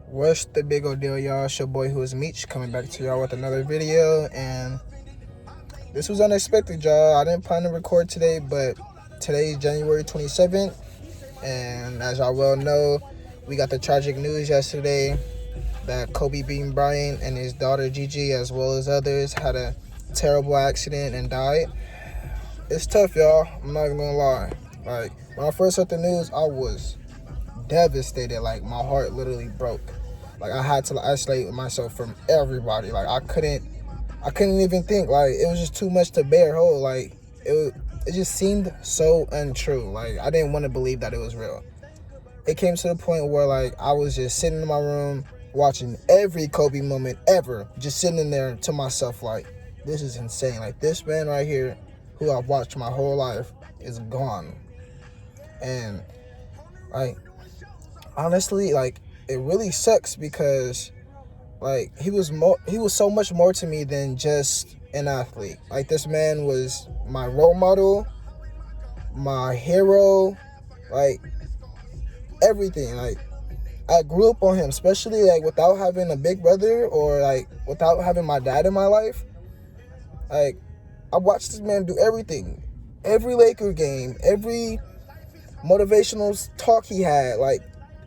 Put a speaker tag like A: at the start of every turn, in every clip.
A: What's the big old deal, y'all? It's your boy who is Meech coming back to y'all with another video, and this was unexpected, y'all. I didn't plan to record today, but today is January 27th, and as y'all well know, we got the tragic news yesterday that Kobe Bean Bryant and his daughter Gigi, as well as others, had a terrible accident and died. It's tough, y'all. I'm not even gonna lie. Like, when I first heard the news, I was devastated. Like, my heart literally broke. Like, I had to isolate myself from everybody. Like, I couldn't even think. Like, it was just too much to bear whole. Like, it just seemed so untrue. Like, I didn't want to believe that it was real. It came to the point where, like, I was just sitting in my room watching every Kobe moment ever, just sitting in there to myself like, this is insane. Like, this man right here, who I've watched my whole life, is gone. And, like, honestly, like, it really sucks because, like, he was so much more to me than just an athlete. Like, this man was my role model, my hero, like, everything. Like, I grew up on him, especially, like, without having a big brother or, like, without having my dad in my life. Like, I watched this man do everything. Every Laker game, every motivational talk he had, like,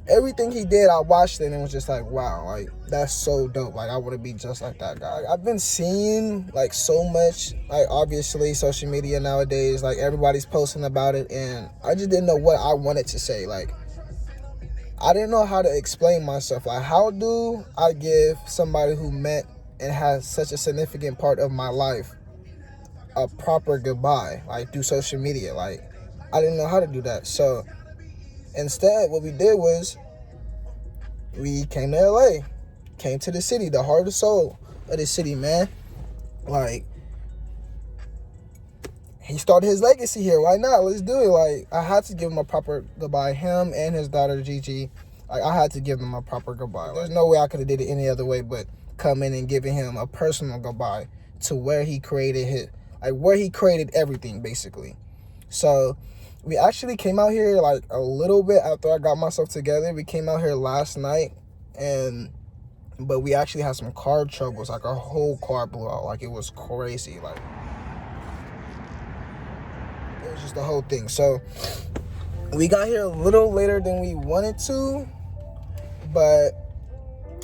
A: everything he did, I watched it and was just like, wow, like, that's so dope. Like, I want to be just like that guy. I've been seeing, like, so much, like, obviously, social media nowadays, like, everybody's posting about it, and I just didn't know what I wanted to say. Like, I didn't know how to explain myself. Like, how do I give somebody who meant and has such a significant part of my life a proper goodbye, like, through social media? Like, I didn't know how to do that. So instead, what we did was we came to LA, came to the city, the heart and soul of the city, man. Like, he started his legacy here. Why not? Let's do it. Like, I had to give him a proper goodbye. Him and his daughter Gigi. Like, I had to give them a proper goodbye. There's no way I could have did it any other way but come in and giving him a personal goodbye to where he created where he created everything, basically. So we actually came out here, like, a little bit after I got myself together. We came out here last night, but we actually had some car troubles. Like, our whole car blew out. Like, it was crazy. Like, it was just the whole thing. So we got here a little later than we wanted to, but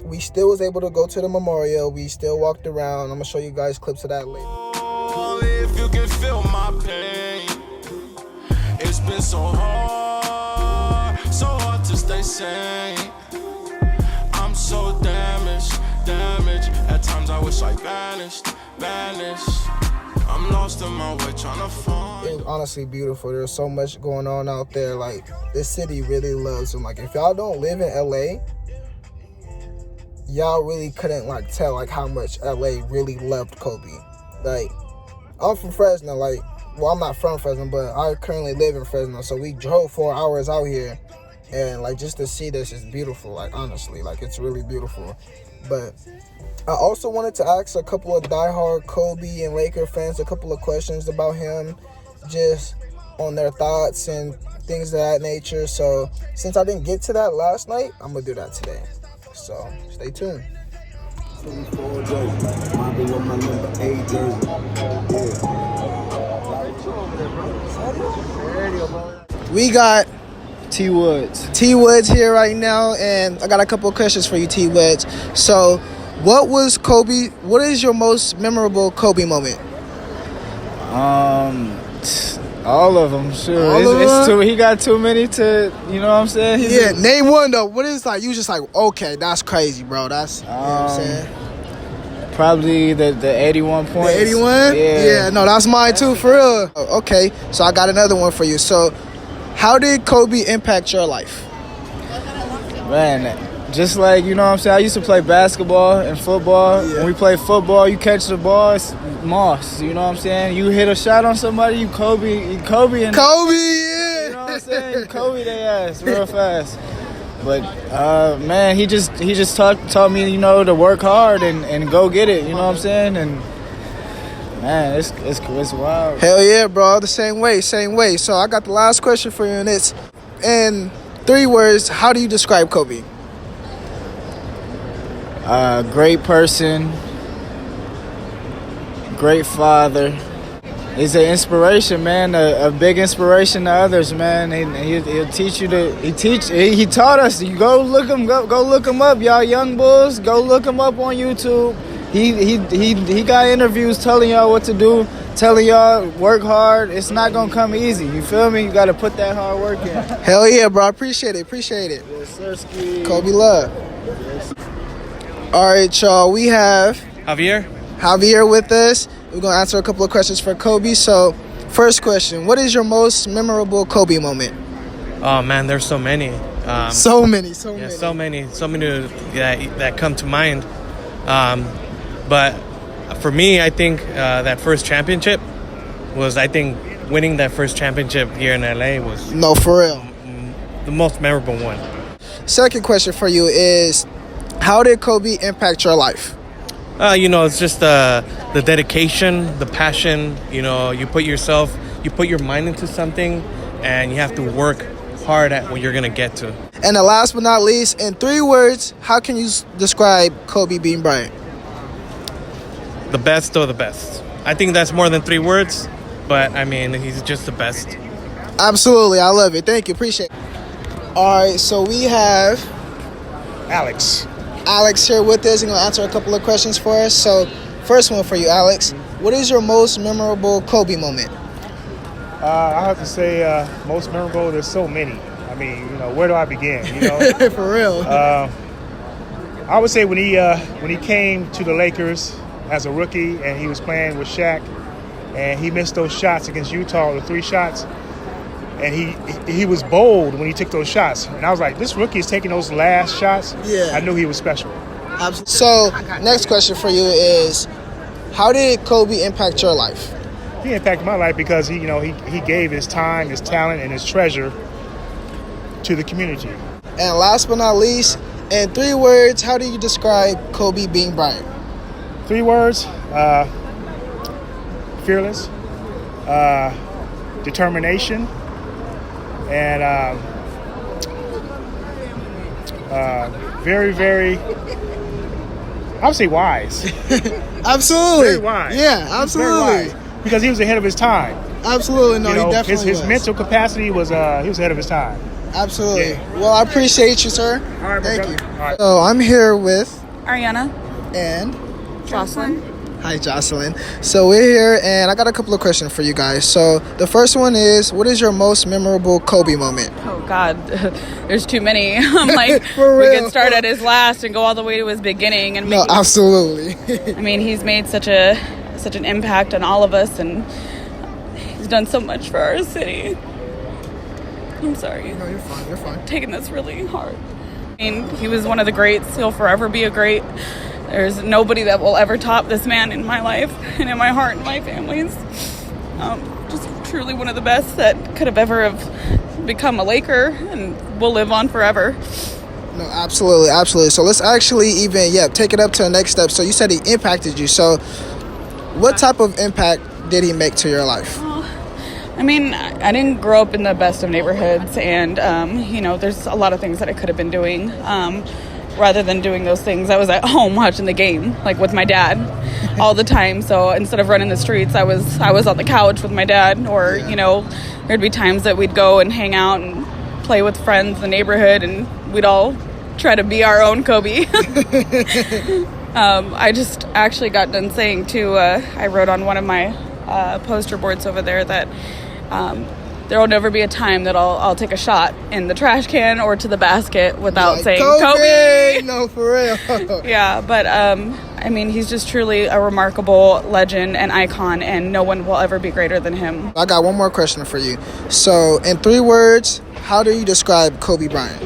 A: we still was able to go to the memorial. We still walked around. I'm gonna show you guys clips of that later.
B: If you can feel my pain, it's been so hard to stay sane. I'm so damaged. At times I wish I vanished. I'm lost in my way trying to find.
A: It was honestly beautiful. There's so much going on out there. Like, this city really loves him. Like, if y'all don't live in LA, y'all really couldn't, like, tell, like, how much LA really loved Kobe. Like, I'm from Fresno. Like, well, I'm not from Fresno, but I currently live in Fresno. So we drove 4 hours out here, and, like, just to see this is beautiful. Like, honestly, like, it's really beautiful. But I also wanted to ask a couple of diehard Kobe and Laker fans a couple of questions about him, just on their thoughts and things of that nature. So since I didn't get to that last night, I'm gonna do that today. So stay tuned. We got
C: T Woods.
A: T Woods here right now, and I got a couple of questions for you, T Woods. So, what is your most memorable Kobe moment?
C: All of them, sure. It's too. He got too many to, you know what I'm saying?
A: Name one though. What is, like, you just like, okay, that's crazy, bro. That's, you know what I'm saying?
C: Probably the 81 points.
A: The 81? Yeah, no, that's mine too, for real. Okay, so I got another one for you. So, how did Kobe impact your life?
C: Man, just like, you know what I'm saying, I used to play basketball and football.
A: Yeah.
C: When we play football, you catch the ball, it's moss, you know what I'm saying? You hit a shot on somebody, you Kobe.
A: Yeah.
C: You know what I'm saying? You Kobe their ass real fast. But, man, he just taught me, you know, to work hard and go get it, you know what I'm saying? And, man, it's wild.
A: Hell yeah, bro. The same way. So I got the last question for you, and it's in 3 words. How do you describe Kobe?
C: Great person, great father. He's an inspiration, man. A big inspiration to others, man. He'll teach you to. He taught us. You go look him up, y'all young bulls. Go look him up on YouTube. He got interviews telling y'all what to do, telling y'all work hard. It's not gonna come easy. You feel me? You gotta put that hard work in.
A: Hell yeah, bro. Appreciate it.
C: Yes, sir,
A: Kobe love.
C: Yes.
A: All right, y'all. We have
D: Javier
A: with us. We're gonna answer a couple of questions for Kobe. So, first question: what is your most memorable Kobe moment?
D: Oh man, there's so many.
A: So many.
D: that come to mind. But for me, I think that first championship was, winning that first championship here in LA was
A: No, for real.
D: the most memorable one.
A: Second question for you is, how did Kobe impact your life?
D: It's just the dedication, the passion. You put your mind into something, and you have to work hard at what you're gonna get to.
A: And the last but not least, in 3 words, how can you describe Kobe Bean Bryant?
D: The best of the best. I think that's more than 3 words, but I mean, he's just the best.
A: Absolutely, I love it. Thank you, appreciate it. All right, so we have
E: Alex
A: here with us. He's gonna answer a couple of questions for us. So, first one for you, Alex. What is your most memorable Kobe moment?
E: I have to say, most memorable. There's so many. I mean, where do I begin?
A: For real.
E: I would say when he came to the Lakers as a rookie and he was playing with Shaq, and he missed those shots against Utah, the 3 shots, and he was bold when he took those shots, and I was like, this rookie is taking those last shots.
A: Yeah.
E: I knew he was special.
A: So, next question for you is, how did Kobe impact your life?
E: He impacted my life because he gave his time, his talent, and his treasure to the community.
A: And last but not least, in 3 words, how do you describe Kobe Bean Bryant?
E: 3 words: fearless, determination, and very, very, I would say wise.
A: Absolutely.
E: Very wise.
A: Yeah, absolutely.
E: Very wise. Because he was ahead of his time.
A: Absolutely. No, he definitely
E: his
A: was.
E: mental capacity was he was ahead of his time.
A: Absolutely.
E: Yeah.
A: Well, I appreciate you, sir.
E: All right,
A: Thank you.
E: All right.
A: So I'm here with
F: Ariana.
A: and
F: Jocelyn.
A: hi, Jocelyn. So we're here, and I got a couple of questions for you guys. So the first one is, what is your most memorable Kobe moment?
F: Oh God, there's too many. I'm like,
A: For
F: we
A: real.
F: could start at his last and go all the way to his beginning. And
A: No, absolutely.
F: I mean, he's made such an impact on all of us, and he's done so much for our city. I'm sorry.
A: No, you're fine. You're fine.
F: Taking this really hard. I mean, he was one of the greats. He'll forever be a great. There's nobody that will ever top this man in my life and in my heart and my family's. Just truly one of the best that could have ever have become a Laker and will live on forever.
A: No, absolutely, absolutely. So let's actually take it up to the next step. So you said he impacted you. So what type of impact did he make to your life?
F: I mean, I didn't grow up in the best of neighborhoods, and there's a lot of things that I could have been doing. Rather than doing those things, I was at home watching the game, like with my dad, all the time. So instead of running the streets, I was on the couch with my dad, or there'd be times that we'd go and hang out and play with friends in the neighborhood, and we'd all try to be our own Kobe. I just actually got done saying too. I wrote on one of my poster boards over there that. There will never be a time that I'll take a shot in the trash can or to the basket without saying Kobe.
A: No, for real.
F: Yeah, but I mean, he's just truly a remarkable legend and icon, and no one will ever be greater than him.
A: I got one more question for you. So, in 3 words, how do you describe Kobe Bryant?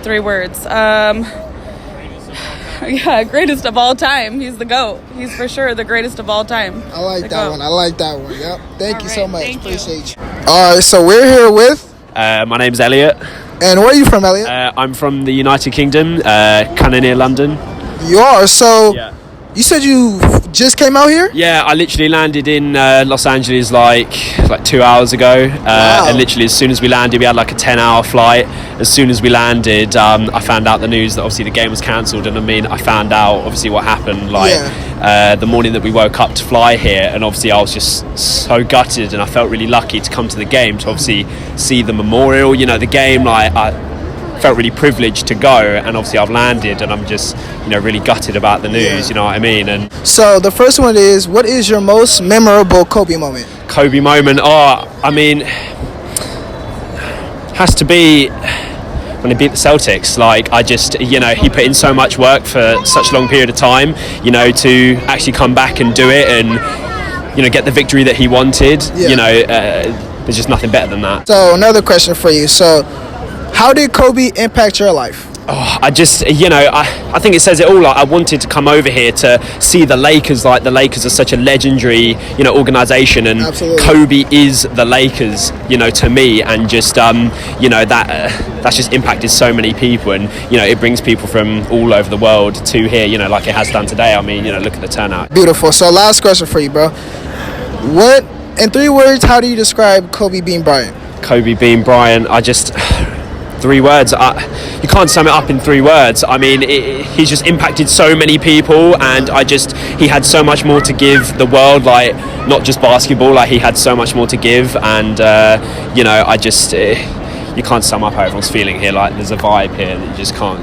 F: 3 words. Greatest of all time. He's the GOAT. He's for sure the greatest of all time.
A: I like that one. Yep. Thank you so much.
F: Thank you.
A: Appreciate you. All right, so we're here with...
G: my name's Eliot.
A: And where are you from, Eliot?
G: I'm from the United Kingdom, kind of near London.
A: You are. So,
G: Yeah.
A: You said you just came out here?
G: Yeah, I literally landed in Los Angeles like 2 hours ago.
A: Wow.
G: And literally as soon as we landed, we had like a 10-hour flight. As soon as we landed, I found out the news that obviously the game was cancelled. And I mean, I found out obviously what happened the morning that we woke up to fly here. And obviously I was just so gutted, and I felt really lucky to come to the game to obviously see the memorial, you know, the game. Like, I felt really privileged to go, and obviously I've landed, and I'm just, you know, really gutted about the news. You know what I mean? And
A: so the first one is, what is your most memorable Kobe moment?
G: Kobe moment, I mean, has to be when he beat the Celtics. Like, I just, you know, he put in so much work for such a long period of time, you know, to actually come back and do it and, you know, get the victory that he wanted. You know, there's just nothing better than that.
A: So another question for you. So how did Kobe impact your life?
G: Oh, I just, you know, I think it says it all. Like, I wanted to come over here to see the Lakers. Like, the Lakers are such a legendary, you know, organisation, and
A: Absolutely.
G: Kobe is the Lakers, you know, to me. And just, you know, that's just impacted so many people, and, you know, it brings people from all over the world to here, you know, like it has done today. I mean, you know, look at the turnout.
A: Beautiful. So last question for you, bro. What, in 3 words, how do you describe Kobe Bean Bryant?
G: Kobe Bean Bryant, I just... 3 words. You can't sum it up in 3 words. I mean, he's just impacted so many people, and he had so much more to give the world, like, not just basketball, like, he had so much more to give, and, you know, you can't sum up how everyone's feeling here. Like, there's a vibe here that you just can't,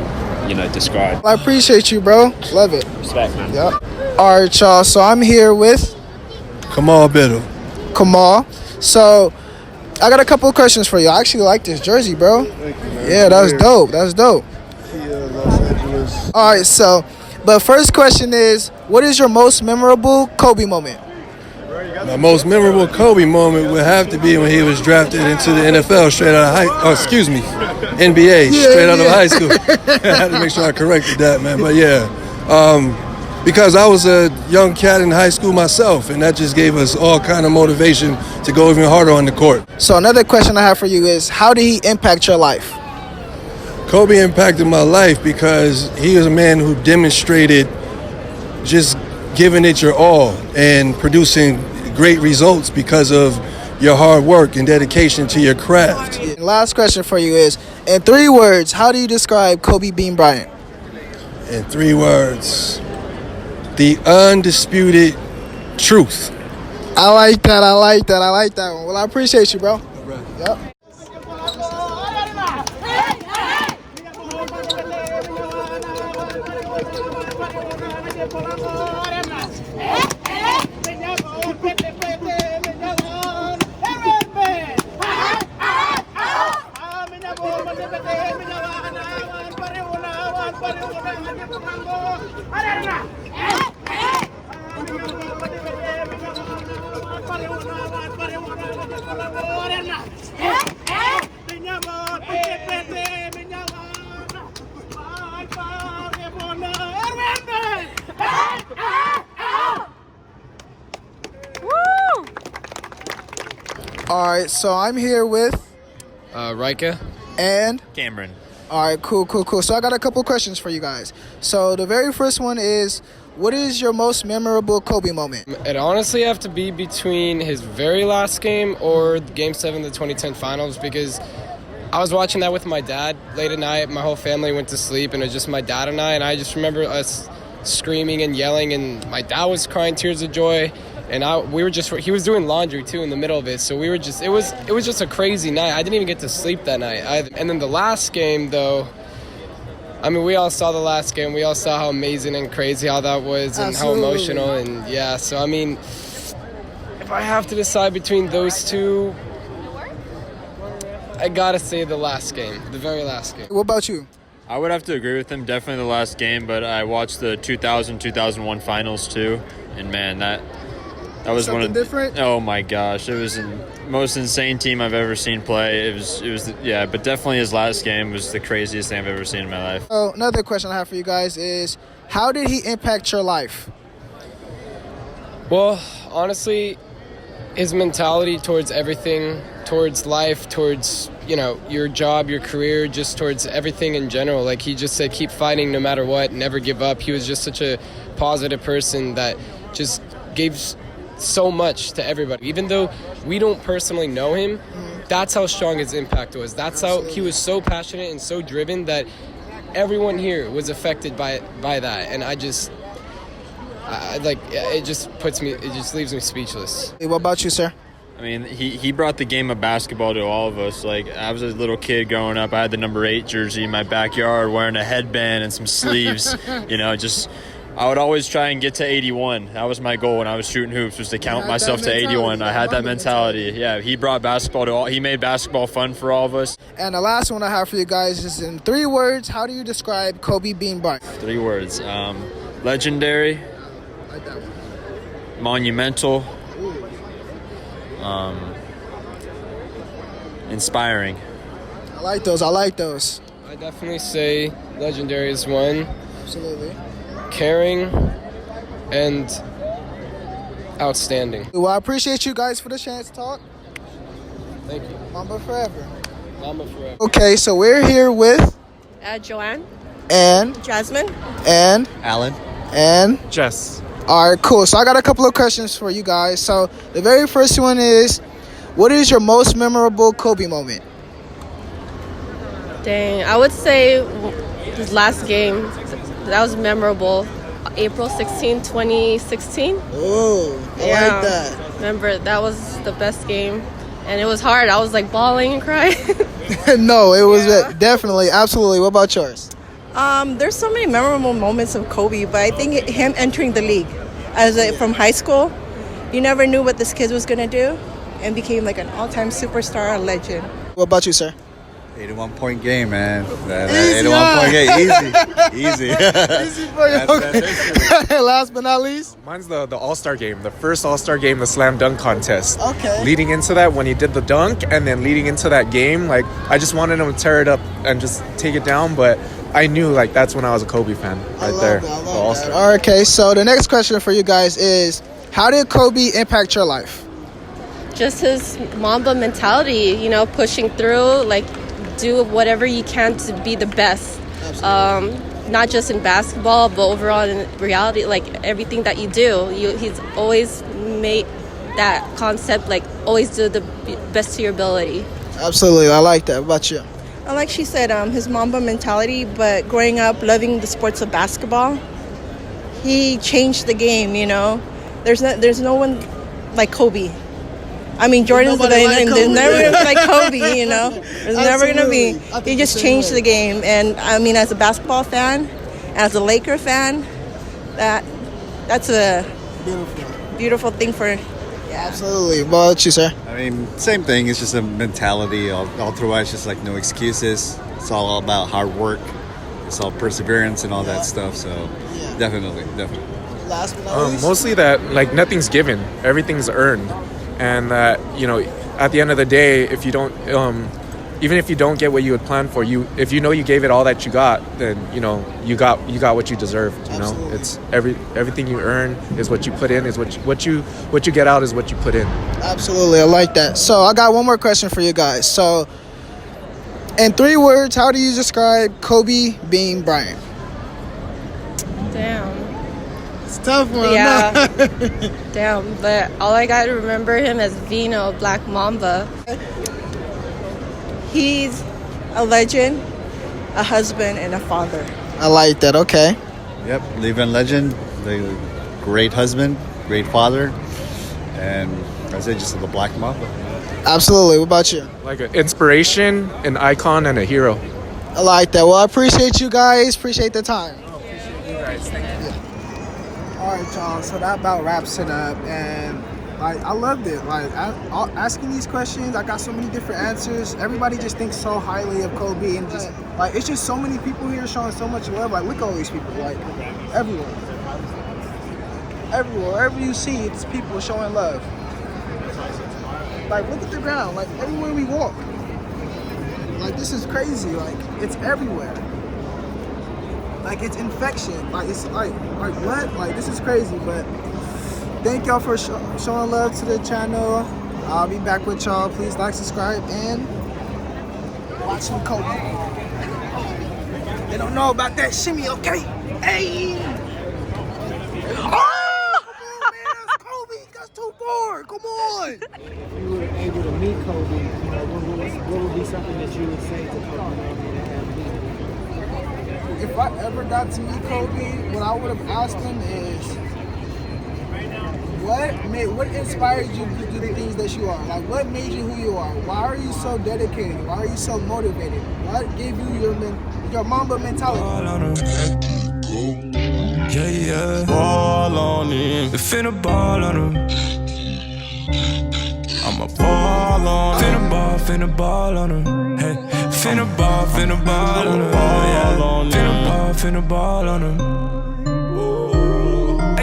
G: you know, describe.
A: I appreciate you, bro. Love it.
G: Respect, man.
A: Yep. All right, y'all. So I'm here with
H: Kamal Biddle.
A: Kamal. So I got a couple of questions for you. I actually like this jersey, bro.
H: Thank you, man.
A: Yeah, that's dope. That's dope.
H: Los Angeles.
A: All right, so, but first question is, what is your most memorable Kobe moment?
H: My most memorable Kobe moment would have to be when he was drafted into the NFL straight out of NBA, straight out of high school. I had to make sure I corrected that, man. But yeah, because I was a young cat in high school myself, and that just gave us all kind of motivation to go even harder on the court.
A: So another question I have for you is, how did he impact your life?
H: Kobe impacted my life because he was a man who demonstrated just giving it your all and producing great results because of your hard work and dedication to your craft.
A: And last question for you is, in 3 words, how do you describe Kobe Bean Bryant?
H: In 3 words, the undisputed truth.
A: I like that. I like that. I like that one. Well, I appreciate you, bro. Yep. All right, so I'm here with
I: Ryker
A: and
I: Kamran.
A: All right, cool. So I got a couple questions for you guys. So the very first one is, what is your most memorable Kobe moment?
I: It honestly have to be between his very last game or Game 7 of the 2010 Finals, because I was watching that with my dad late at night. My whole family went to sleep, and it was just my dad and I just remember us screaming and yelling, and my dad was crying tears of joy, and he was doing laundry too in the middle of it, so it was just a crazy night. I didn't even get to sleep that night either. And then the last game, though, I mean, we all saw the last game. We all saw how amazing and crazy how that was, and
A: Absolutely.
I: how emotional, and yeah. So I mean, if I have to decide between those two, I gotta say the last game, the very last game.
A: What about you?
J: I would have to agree with him. Definitely the last game, but I watched the 2000-2001 finals too, and man, that was
A: Something
J: one of
A: different?
J: Oh my gosh, it was the most insane team I've ever seen play. It was yeah, but definitely his last game was the craziest thing I've ever seen in my life.
A: So another question I have for you guys is, how did he impact your life?
I: Well, honestly, his mentality towards everything, towards life, towards your job, your career, just towards everything in general. Like, he just said, keep fighting no matter what, never give up. He was just such a positive person that just gave so much to everybody. Even though we don't personally know him, that's how strong his impact was. That's how he was so passionate and so driven that everyone here was affected by that. And it just leaves me speechless.
A: Hey, what about you, sir?
J: I mean, he brought the game of basketball to all of us. Like, I was a little kid growing up. I had the number 8 jersey in my backyard, wearing a headband and some sleeves. I would always try and get to 81. That was my goal when I was shooting hoops, was to count myself to 81. I had that mentality. Yeah, he brought basketball to all. He made basketball fun for all of us.
A: And the last one I have for you guys is in 3 words. How do you describe Kobe Bean Bryant?
J: 3 words. Legendary.
A: I like that one.
J: Monumental. Inspiring.
A: I like those. I
I: definitely say legendary is one.
A: Absolutely.
I: Caring and outstanding.
A: Well, I appreciate you guys for the chance to talk.
I: Thank you.
A: Mamba forever.
I: Mamba forever.
A: Okay, so we're here with
K: Joanne.
A: And
K: Jasmine.
A: And
L: Alan.
A: And
D: Jess.
A: All right, cool. So I got a couple of questions for you guys. So the very first one is, what is your most memorable Kobe moment?
K: Dang, I would say his last game. That was memorable. April 16, 2016.
A: Oh, I like that.
K: Remember, that was the best game. And it was hard. I was like bawling and crying.
A: No, it was definitely, absolutely. What about yours?
M: There's so many memorable moments of Kobe, but I think him entering the league from high school, you never knew what this kid was going to do, and became like an all-time superstar, a legend.
A: What about you, sir?
L: 81-point game, man. 81-point game, easy.
A: Easy for you. Last but not least?
N: Mine's the All-Star game, the first All-Star game, the slam dunk contest.
A: Okay.
N: Leading into that, when he did the dunk, and then leading into that game, like, I just wanted him to tear it up and just take it down, but I knew, like, that's when I was a Kobe fan, right there.
A: I love that. Okay, so the next question for you guys is, how did Kobe impact your life?
K: Just his Mamba mentality, pushing through, like, do whatever you can to be the best. Not just in basketball, but overall in reality, like everything that you do. He's always made that concept, like, always do the best to your ability.
A: Absolutely, I like that. What about you?
M: Like she said, his Mamba mentality, but growing up loving the sports of basketball, he changed the game. There's no one like Kobe. I mean, Jordan's the guy, there's never going to be like Kobe, There's never going to be. He just changed the game. And, I mean, as a basketball fan, as a Laker fan, that's a beautiful thing for... Yeah.
A: Absolutely. What about you, sir?
L: I mean, same thing. It's just a mentality all throughout. It's just like no excuses. It's all about hard work. It's all perseverance and all that stuff. So, definitely.
A: Last but not least?
N: Mostly that, like, nothing's given. Everything's earned. And that, at the end of the day, if you don't, even if you don't get what you had planned for, if you gave it all that you got, then you got what you deserved.
A: Absolutely.
N: It's everything you earn is what you put in, is what you get out is what you put in.
A: Absolutely, I like that. So I got one more question for you guys. So, in 3 words, how do you describe Kobe Bean Bryant?
K: Damn.
A: It's a tough one.
K: Yeah. Damn, but all I got to remember him as Vino, Black Mamba.
M: He's a legend, a husband, and a father.
A: I like that. Okay.
L: Yep, living legend, the great husband, great father, and I say just the Black Mamba.
A: Absolutely. What about you?
N: Like an inspiration, an icon, and a hero.
A: I like that. Well, I appreciate you guys. Appreciate the time.
N: You guys, thank you.
A: All right, y'all. So that about wraps it up, and I loved it. Asking these questions, I got so many different answers. Everybody just thinks so highly of Kobe, and just it's just so many people here showing so much love. Like, look at all these people. Like, everywhere, wherever you see, it's people showing love. Like, look at the ground. Like, everywhere we walk. Like, this is crazy. Like, it's everywhere. Like, it's infection. Like, it's like what? Like, this is crazy. But thank y'all for showing love to the channel. I'll be back with y'all. Please like, subscribe, and watching Kobe. They don't know about that shimmy, okay? Hey! Oh! Come on, man, that's Kobe. That's 2-4. Come on.
C: If you were able to meet Kobe, what would be something that you would say to Kobe?
A: If I ever got to meet Kobe, what I would have asked him is, what inspired you to do the things that you are? Like, what made you who you are? Why are you so dedicated? Why are you so motivated? What gave you your Mamba mentality?
B: Yeah, yeah. Ball on him. We finna ball on him. I'ma ball on him. Finna ball on him. Hey, finna ball on him. Finna ball on him.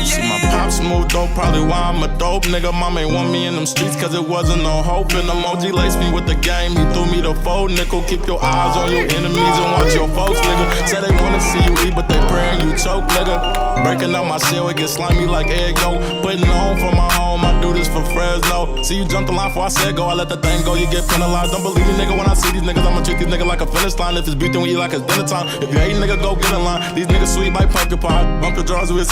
B: See my pops moved dope, probably why I'm a dope nigga. Mom ain't want me in them streets cause it wasn't no hope. And emoji laced me with the game, he threw me the fold nickel. Keep your eyes on your enemies and watch your folks, nigga. Say they wanna see you eat, but they praying you choke, nigga. Breaking up my shell, it get slimy like egg yolk. Putting on for my home, I do this for Fresno. See you jump the line before I said go, I let the thing go, you get penalized. Don't believe me, nigga, when I see these niggas, I'ma treat these niggas like a finish line. If it's beef, then we eat like it's dinner time. If you hate, nigga, go get in line. These niggas sweet like pumpkin pie. Bump your drawers with